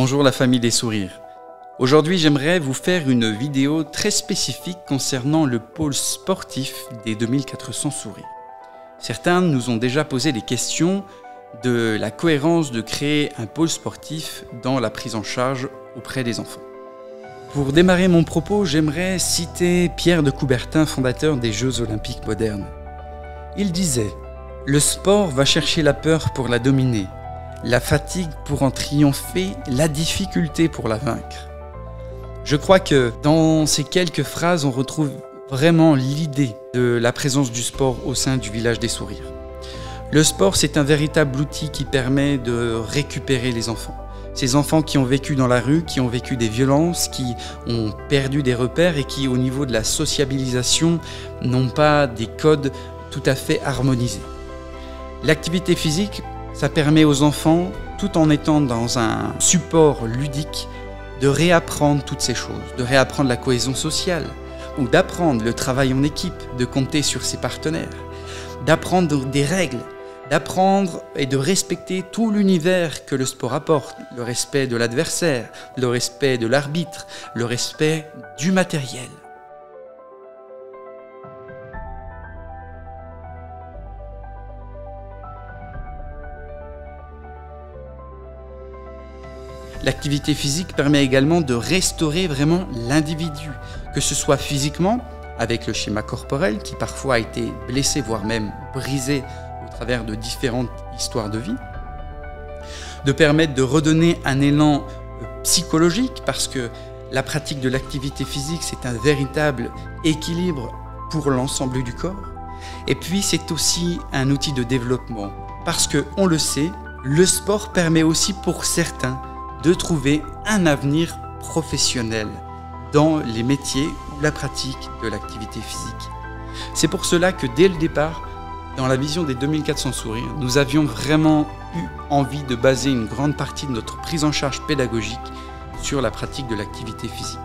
Bonjour la famille des sourires. Aujourd'hui, j'aimerais vous faire une vidéo très spécifique concernant le pôle sportif des 2400 sourires. Certains nous ont déjà posé des questions de la cohérence de créer un pôle sportif dans la prise en charge auprès des enfants. Pour démarrer mon propos, j'aimerais citer Pierre de Coubertin, fondateur des Jeux olympiques modernes. Il disait « Le sport va chercher la peur pour la dominer, la fatigue pour en triompher, la difficulté pour la vaincre. » Je crois que dans ces quelques phrases, on retrouve vraiment l'idée de la présence du sport au sein du village des sourires. Le sport, c'est un véritable outil qui permet de récupérer les enfants. Ces enfants qui ont vécu dans la rue, qui ont vécu des violences, qui ont perdu des repères et qui, au niveau de la sociabilisation, n'ont pas des codes tout à fait harmonisés. L'activité physique, ça permet aux enfants, tout en étant dans un support ludique, de réapprendre toutes ces choses, de réapprendre la cohésion sociale, ou d'apprendre le travail en équipe, de compter sur ses partenaires, d'apprendre des règles, d'apprendre et de respecter tout l'univers que le sport apporte, le respect de l'adversaire, le respect de l'arbitre, le respect du matériel. L'activité physique permet également de restaurer vraiment l'individu, que ce soit physiquement, avec le schéma corporel qui parfois a été blessé, voire même brisé au travers de différentes histoires de vie, de permettre de redonner un élan psychologique, parce que la pratique de l'activité physique, c'est un véritable équilibre pour l'ensemble du corps. Et puis c'est aussi un outil de développement, parce que, on le sait, le sport permet aussi pour certains de trouver un avenir professionnel dans les métiers ou la pratique de l'activité physique. C'est pour cela que dès le départ, dans la vision des 2400 sourires, nous avions vraiment eu envie de baser une grande partie de notre prise en charge pédagogique sur la pratique de l'activité physique.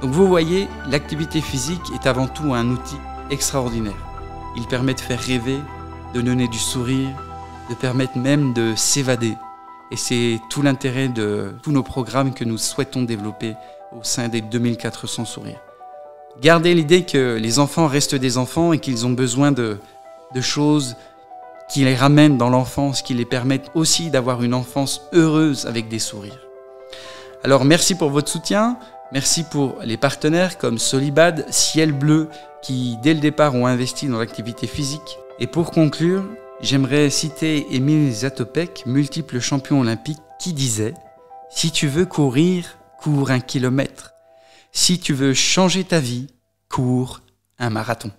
Donc vous voyez, l'activité physique est avant tout un outil extraordinaire. Il permet de faire rêver, de donner du sourire, de permettre même de s'évader. Et c'est tout l'intérêt de tous nos programmes que nous souhaitons développer au sein des 2400 sourires. Gardez l'idée que les enfants restent des enfants et qu'ils ont besoin de choses qui les ramènent dans l'enfance, qui les permettent aussi d'avoir une enfance heureuse avec des sourires. Alors merci pour votre soutien. Merci pour les partenaires comme Solibad, Ciel Bleu, qui dès le départ ont investi dans l'activité physique. Et pour conclure, j'aimerais citer Émile Zatopek, multiple champion olympique, qui disait « Si tu veux courir, cours 1 kilomètre. Si tu veux changer ta vie, cours un marathon. »